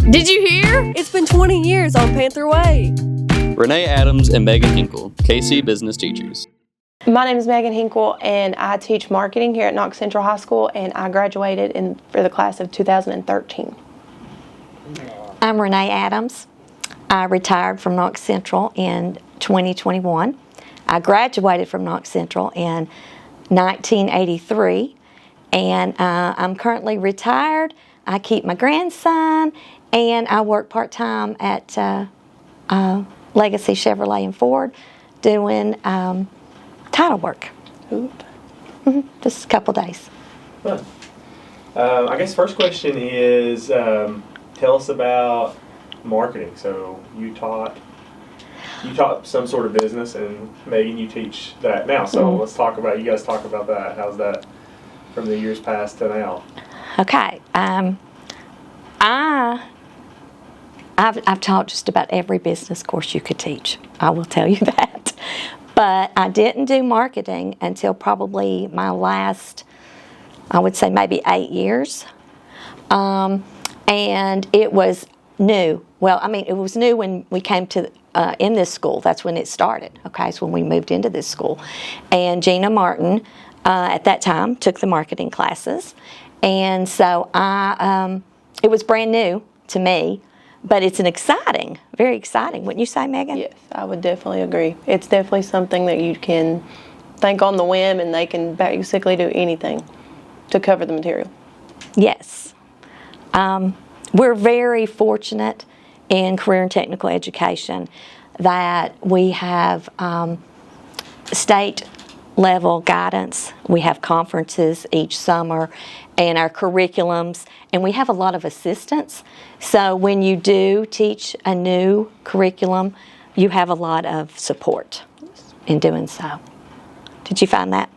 Did you hear? It's been 20 years on Panther Way. Renee Adams and Meagan Hinkle, KC business teachers. My name is Meagan Hinkle, and I teach marketing here at Knox Central High School, and I graduated for the class of 2013. I'm Renee Adams. I retired from Knox Central in 2021. I graduated from Knox Central in 1983, and I'm currently retired. I keep my grandson, and I work part-time at Legacy Chevrolet and Ford doing title work. Just a couple days. Fun. I guess first question is, tell us about marketing. So you taught some sort of business, and Meagan, you teach that now. So let's talk about, you guys talk about that. How's that from the years past to now? Okay. I've taught just about every business course you could teach. I will tell you that. But I didn't do marketing until probably my last, I would say maybe 8 years. And it was new. Well, I mean, it was new when we came to in this school. That's when it started. Okay, it's when we moved into this school. And Gina Martin, at that time, took the marketing classes. And so it was brand new to me. But it's very exciting. Wouldn't you say, Meagan? Yes, I would definitely agree. It's definitely something that you can think on the whim, and they can basically do anything to cover the material. Yes. We're very fortunate in career and technical education that we have state level guidance. We have conferences each summer and our curriculums, and we have a lot of assistants. So when you do teach a new curriculum, you have a lot of support in doing so. Did you find that?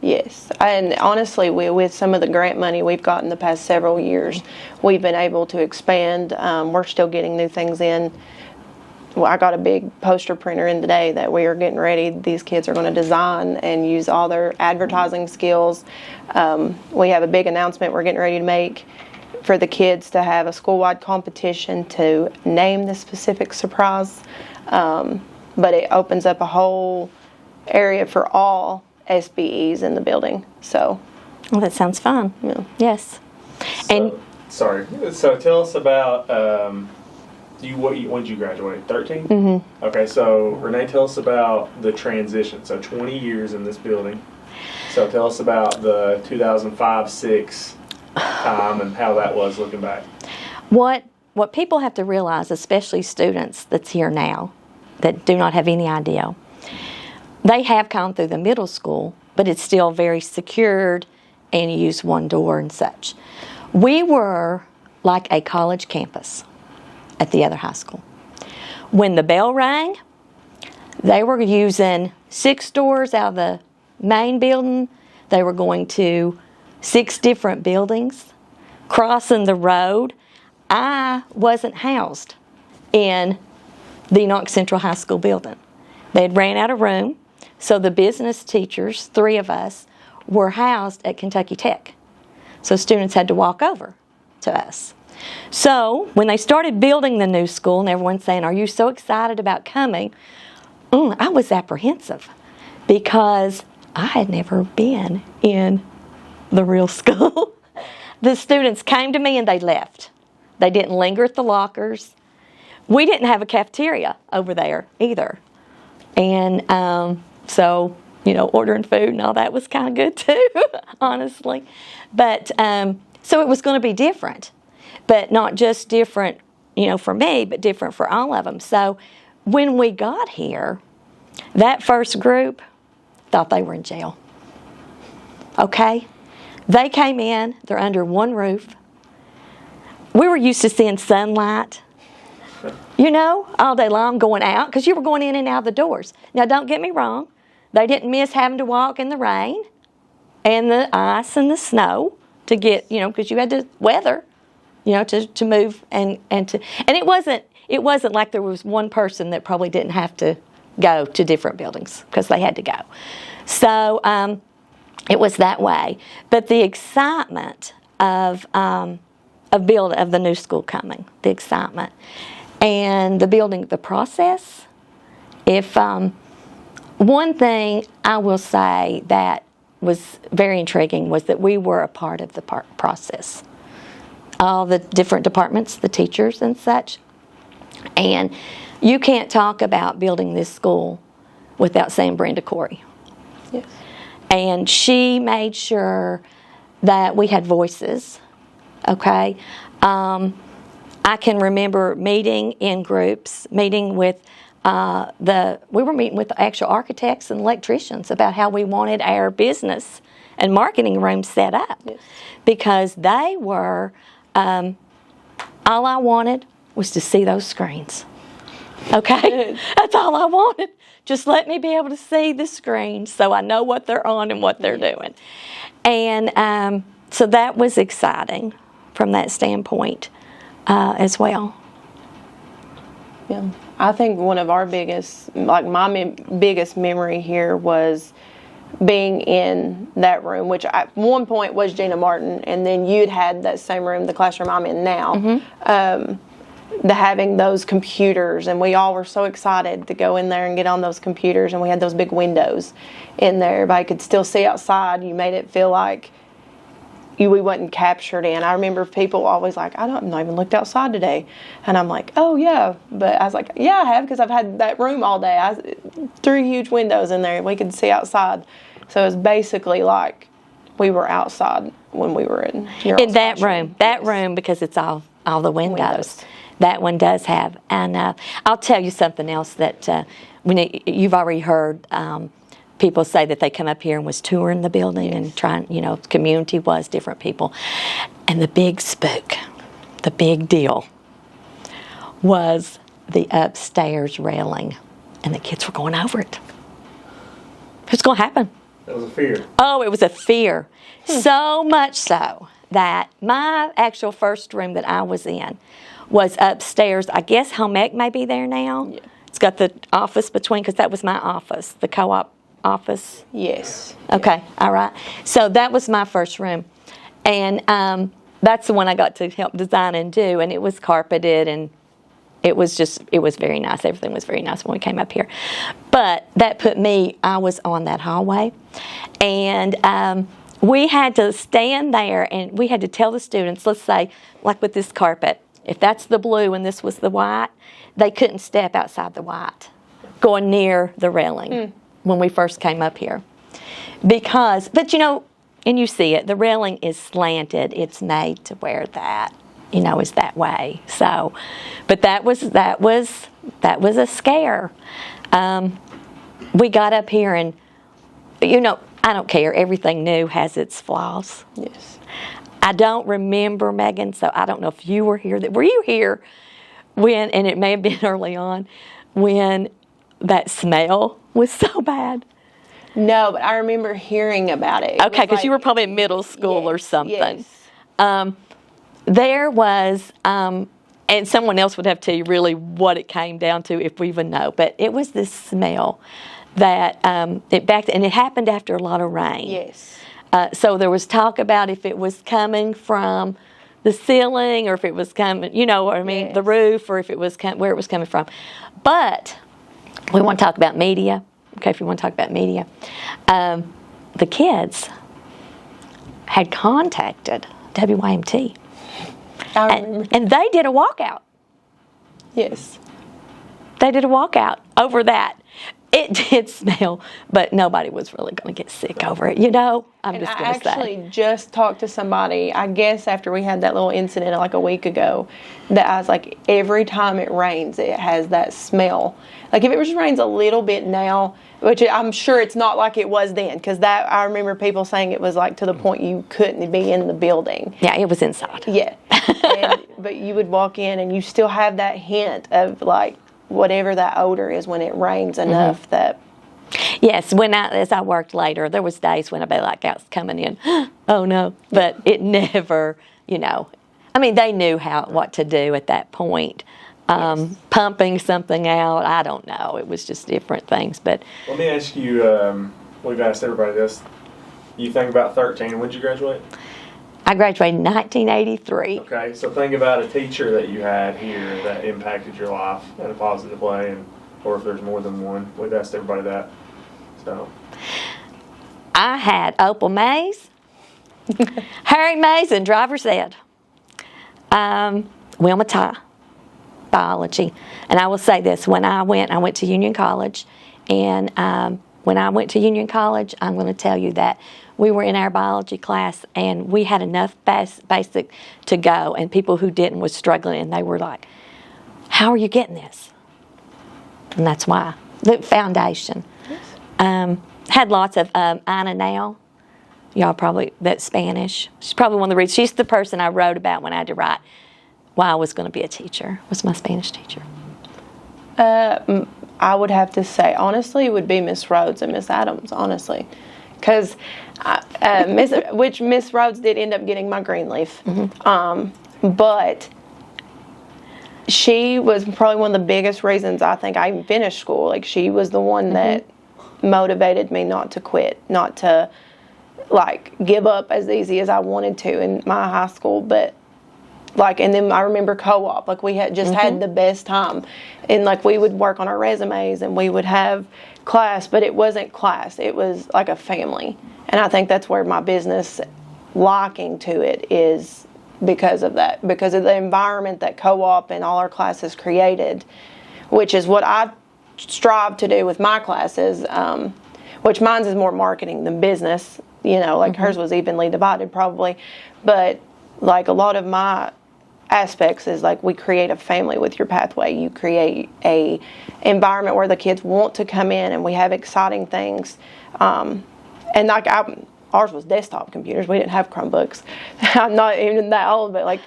Yes, and honestly, with some of the grant money we've gotten the past several years, we've been able to expand. We're still getting new things in. Well, I got a big poster printer in today that we are getting ready. These kids are going to design and use all their advertising skills. We have a big announcement we're getting ready to make for the kids to have a school-wide competition to name the specific surprise. But it opens up a whole area for all SBEs in the building. So, well, that sounds fun. Yeah. Yes. So tell us about when did you graduate? 13? Mm-hmm. Okay, so Renee, tell us about the transition. So 20 years in this building. So tell us about the 2005-06 time and how that was looking back. What people have to realize, especially students that's here now that do not have any idea, they have gone through the middle school, but it's still very secured and you use one door and such. We were like a college campus at the other high school. When the bell rang, they were using 6 doors out of the main building. They were going to 6 different buildings, crossing the road. I wasn't housed in the Knox Central High School building. They had ran out of room, so the business teachers, 3 of us, were housed at Kentucky Tech. So students had to walk over to us. So when they started building the new school and everyone's saying, "Are you so excited about coming?" I was apprehensive because I had never been in the real school. The students came to me and they left. They didn't linger at the lockers. We didn't have a cafeteria over there either. And so, ordering food and all that was kind of good too, honestly. But so it was going to be different. But not just different, for me, but different for all of them. So when we got here, that first group thought they were in jail. Okay? They came in, they're under one roof. We were used to seeing sunlight, all day long going out, because you were going in and out of the doors. Now, don't get me wrong. They didn't miss having to walk in the rain and the ice and the snow to get, because you had to weather. To move and it wasn't like there was one person that probably didn't have to go to different buildings because they had to go. So it was that way. But the excitement of of the new school coming, the excitement, and the building, the process. If one thing I will say that was very intriguing was that we were a part of the process. All the different departments, the teachers and such, and you can't talk about building this school without saying Brenda Corey. Yes. And she made sure that we had voices, okay? I can remember meeting in groups, meeting with we were meeting with the actual architects and electricians about how we wanted our business and marketing room set up. Yes. Because they were, all I wanted was to see those screens. Okay? That's all I wanted. Just let me be able to see the screens so I know what they're on and what they're doing. And so that was exciting from that standpoint as well. Yeah, I think one of our biggest, like my biggest memory here was being in that room, which at one point was Gina Martin, and then you'd had that same room, the classroom I'm in now, having those computers, and we all were so excited to go in there and get on those computers, and we had those big windows in there. Everybody could still see outside. You made it feel like we wasn't captured in. I remember people always like, I've not even looked outside today. And I'm like, oh yeah. But I was like, yeah, I have, because I've had that room all day. 3 huge windows in there. We could see outside. So it was basically like we were outside when we were in that room. That room, because it's all the windows. That one does have. And I'll tell you something else that you've already heard. People say that they come up here and was touring the building and trying, community was different people. And the big spook, the big deal, was the upstairs railing. And the kids were going over it. What's going to happen? That was a fear. Oh, it was a fear. So much so that my actual first room that I was in was upstairs. I guess home ec may be there now. Yeah. It's got the office between, because that was my office, the co-op office. Yes. Okay, all right. So that was my first room. And that's the one I got to help design and do. And it was carpeted, and it was very nice. Everything was very nice when we came up here. But that put me, I was on that hallway. And we had to stand there, and we had to tell the students, let's say, like with this carpet, if that's the blue and this was the white, they couldn't step outside the white, going near the railing. When we first came up here. But and you see it, the railing is slanted. It's made to where that, is that way. So, but that was a scare. We got up here and, I don't care. Everything new has its flaws. Yes. I don't remember, Megan, so I don't know if you were here. Were you here when, and it may have been early on, when that smell was so bad? No, but I remember hearing about it. Okay, because you were probably in middle school or something. Yes. There was, and someone else would have to tell you really what it came down to if we even know, but it was this smell that and it happened after a lot of rain. Yes. So there was talk about if it was coming from the ceiling or if it was coming, Yes. the roof, or if it was where it was coming from. But we want to talk about media. Okay, if you want to talk about media. The kids had contacted WYMT. I remember. And they did a walkout. Yes. They did a walkout over that. It did smell, but nobody was really going to get sick over it, I'm just going to say. I actually just talked to somebody, I guess after we had that little incident like a week ago, that I was like, every time it rains, it has that smell. Like if it just rains a little bit now, which I'm sure it's not like it was then, because I remember people saying it was like to the point you couldn't be in the building. Yeah, it was inside. Yeah. But you would walk in and you still have that hint of like, whatever that odor is when it rains enough that. Yes, as I worked later, there was days when I'd be like, I was coming in, oh no, but it never, they knew what to do at that point. Yes. Pumping something out, I don't know. It was just different things. But let me ask you, we've asked everybody this. You think about 13, when did you graduate? I graduated in 1983. Okay, so think about a teacher that you had here that impacted your life in a positive way, or if there's more than one. We've asked everybody that. So I had Opal Mays, Harry Mays, and driver's ed. Wilma Ty, biology. And I will say this, when I went to Union College, and when I went to Union College, I'm going to tell you that we were in our biology class, and we had enough basic to go, and people who didn't was struggling, and they were like, how are you getting this? And that's why. The foundation. Had lots of Ina Now. Y'all probably, that's Spanish. She's probably one of the reasons. She's the person I wrote about when I had to write why I was going to be a teacher, was my Spanish teacher. I would have to say, honestly, it would be Miss Rhodes and Miss Adams, honestly. Because Miss Rhodes did end up getting my green leaf. But she was probably one of the biggest reasons I think I even finished school. Like, she was the one that motivated me not to quit, not to, like, give up as easy as I wanted to in my high school. But, like, and then I remember co-op. Like, we had just had the best time. And, like, we would work on our resumes and we would have class, but it wasn't class. It was like a family. And I think that's where my business liking to it is because of that, because of the environment that co-op and all our classes created, which is what I strive to do with my classes, which mine's is more marketing than business, you know, like hers was evenly divided probably. But, like, a lot of my aspects is, like, we create a family with your pathway. You create a environment where the kids want to come in, and we have exciting things. And, like, ours was desktop computers. We didn't have Chromebooks. I'm not even that old, but, like,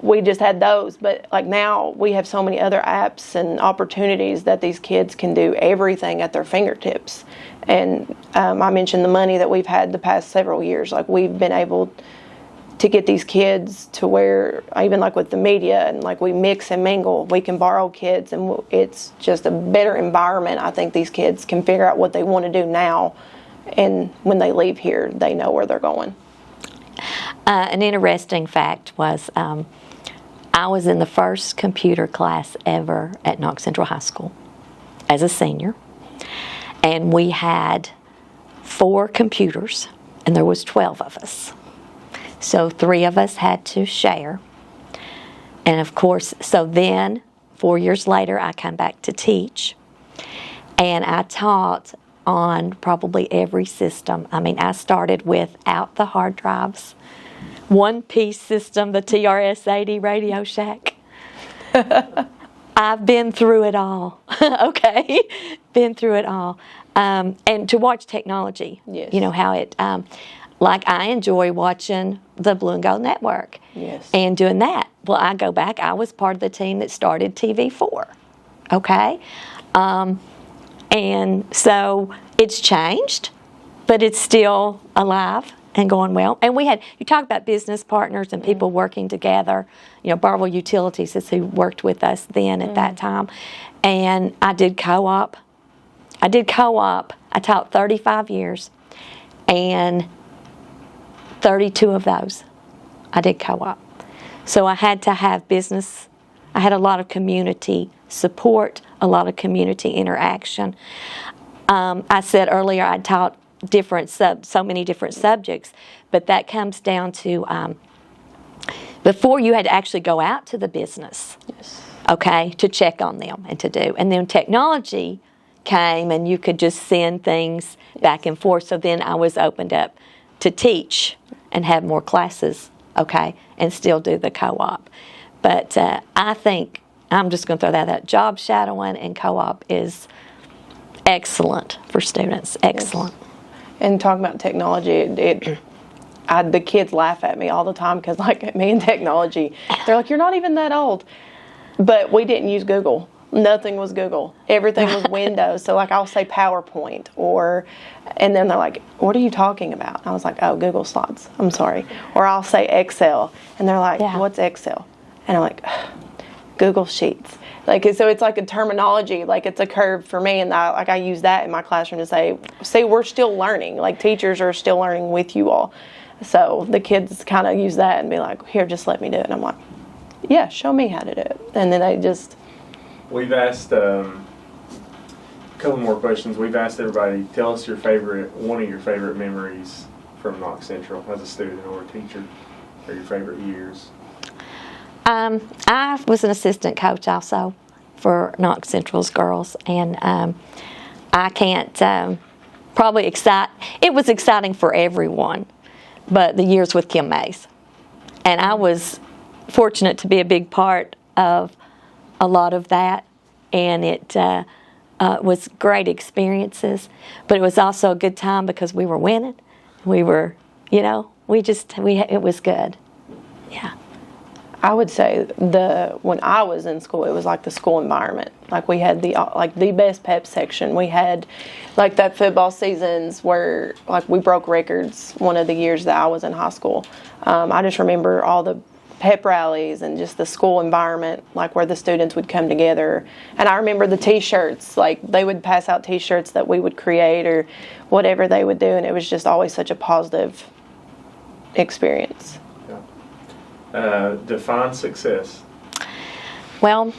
we just had those. But, like, now we have so many other apps and opportunities that these kids can do everything at their fingertips. And I mentioned the money that we've had the past several years. Like, we've been able to get these kids to where, even like with the media, and like we mix and mingle, we can borrow kids, and it's just a better environment. I think these kids can figure out what they want to do now, and when they leave here, they know where they're going. An interesting fact was I was in the first computer class ever at Knox Central High School as a senior, and we had 4 computers, and there was 12 of us. So 3 of us had to share. And of course, so then 4 years later, I come back to teach. And I taught on probably every system. I mean, I started without the hard drives, one-piece system, the TRS-80 Radio Shack. I've been through it all, okay? Been through it all. And to watch technology, Yes. You know, how it... like, I enjoy watching the Blue and Gold Network and doing that. Well, I go back. I was part of the team that started TV4, okay? And so it's changed, but it's still alive and going well. And we had, you talk about business partners and people working together. You know, Barville Utilities is who worked with us then at that time. And I did co-op. I taught 35 years. And 32 of those, I did co-op. So I had to have business. I had a lot of community support, a lot of community interaction. I said earlier I taught so many different subjects, but that comes down to before you had to actually go out to the business, okay, to check on them and to do. And then technology came, and you could just send things back and forth. So then I was opened up to teach and have more classes, okay, and still do the co-op. But I think, I'm just going to throw that out, job shadowing and co-op is excellent for students, excellent. Yes. And talking about technology, the kids laugh at me all the time because, like, me and technology, they're like, you're not even that old. But we didn't use Google. Nothing was Google. Everything was Windows. So, like, I'll say PowerPoint, and then they're like, what are you talking about? And I was like, oh, Google Slides. I'm sorry. Or I'll say Excel, and they're like, what's Excel? And I'm like, Google Sheets. Like, so it's like a terminology, like it's a curve for me, and I use that in my classroom to say, see, we're still learning. Like, teachers are still learning with you all. So the kids kind of use that and be like, here, just let me do it. And I'm like, yeah, show me how to do it. And then they just... We've asked a couple more questions. We've asked everybody, tell us one of your favorite memories from Knox Central as a student or a teacher, or your favorite years. I was an assistant coach also for Knox Central's girls, and I can't probably it was exciting for everyone, but the years with Kim Mays. And I was fortunate to be a big part of a lot of that, and it was great experiences, but it was also a good time because we were winning. We were, it was good. Yeah. I would say when I was in school, it was like the school environment. Like we had the best pep section. We had like that football seasons where like we broke records one of the years that I was in high school. I just remember all the pep rallies and just the school environment, like where the students would come together. And I remember the T-shirts, like they would pass out T-shirts that we would create or whatever they would do, and it was just always such a positive experience. Define success. Well,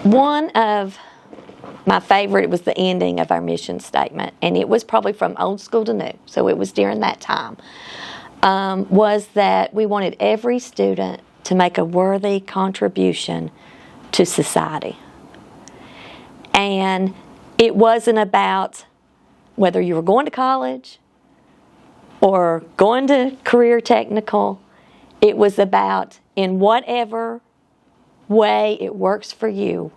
one of my favorite was the ending of our mission statement, and it was probably from old school to new, so it was during that time, was that we wanted every student to make a worthy contribution to society. And it wasn't about whether you were going to college or going to career technical. It was about, in whatever way it works for you,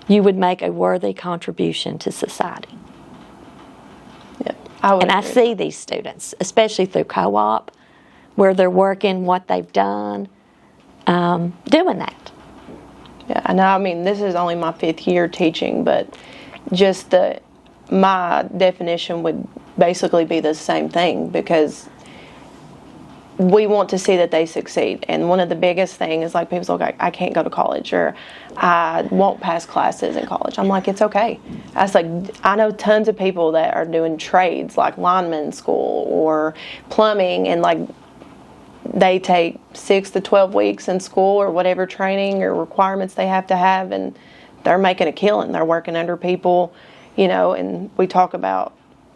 you would make a worthy contribution to society. Yeah, I see these students, especially through co-op, where they're working what they've done, doing that. Yeah, and I mean, this is only my 5th year teaching, but just my definition would basically be the same thing, because we want to see that they succeed. And one of the biggest things is like people say, like, I can't go to college, or I won't pass classes in college. I'm like, it's okay. I know tons of people that are doing trades like lineman school or plumbing, and like they take 6 to 12 weeks in school or whatever training or requirements they have to have, and they're making a killing. They're working under people, and we talk about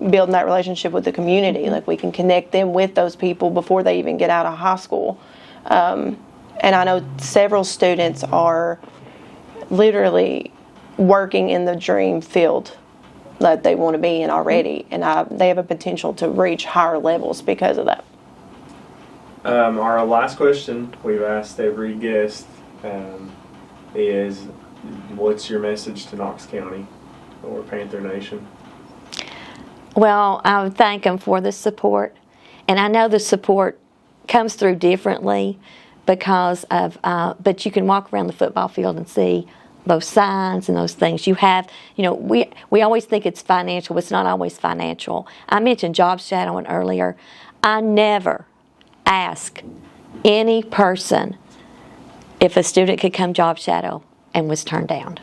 building that relationship with the community. Like we can connect them with those people before they even get out of high school. And I know several students are literally working in the dream field that they want to be in already, and they have a potential to reach higher levels because of that. Our last question we've asked every guest is, what's your message to Knox County or Panther Nation? Well, I would thank them for the support, and I know the support comes through differently because of, but you can walk around the football field and see those signs and those things. You have, we always think it's financial, but it's not always financial. I mentioned job shadowing earlier. I never ask any person if a student could come job shadow and was turned down.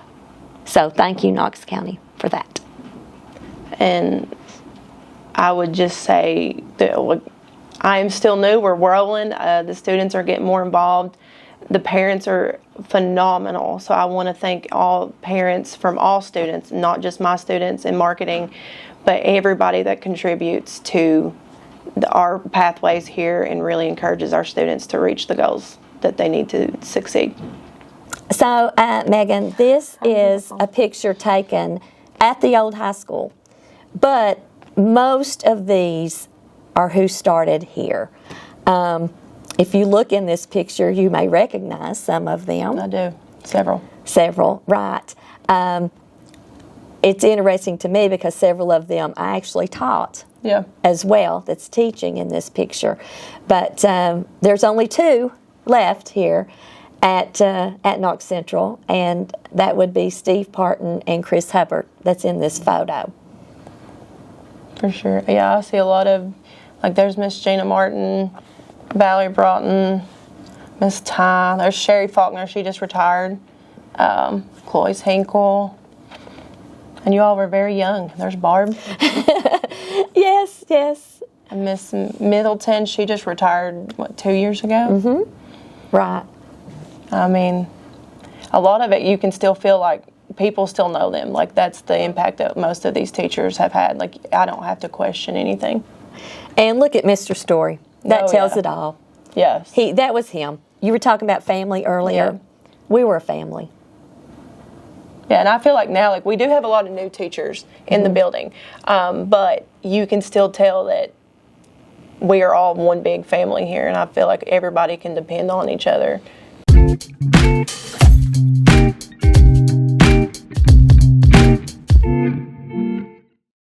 So thank you, Knox County, for that. And I would just say that I am still new. We're rolling. The students are getting more involved. The parents are phenomenal. So I want to thank all parents from all students, not just my students in marketing, but everybody that contributes to our pathways here and really encourages our students to reach the goals that they need to succeed. So, Megan, this is a picture taken at the old high school, but most of these are who started here. If you look in this picture, you may recognize some of them. I do. Several, right. It's interesting to me because several of them I actually taught as well, that's teaching in this picture. But there's only 2 left here at Knox Central, and that would be Steve Parton and Chris Hubbard that's in this photo. For sure. Yeah, I see a lot of, like there's Miss Gina Martin, Valerie Broughton, Miss Ty, there's Sherry Faulkner, she just retired, Chloe's Hinkle, and you all were very young. There's Barb. Yes. Miss Middleton, she just retired, 2 years ago? Right. I mean, a lot of it you can still feel like people still know them. Like, that's the impact that most of these teachers have had. Like, I don't have to question anything. And look at Mr. Story. That Oh, tells yeah. it all. Yes. That was him. You were talking about family earlier. Yeah. We were a family. Yeah, and I feel like now, like, we do have a lot of new teachers in the building, but you can still tell that we are all one big family here, and I feel like everybody can depend on each other.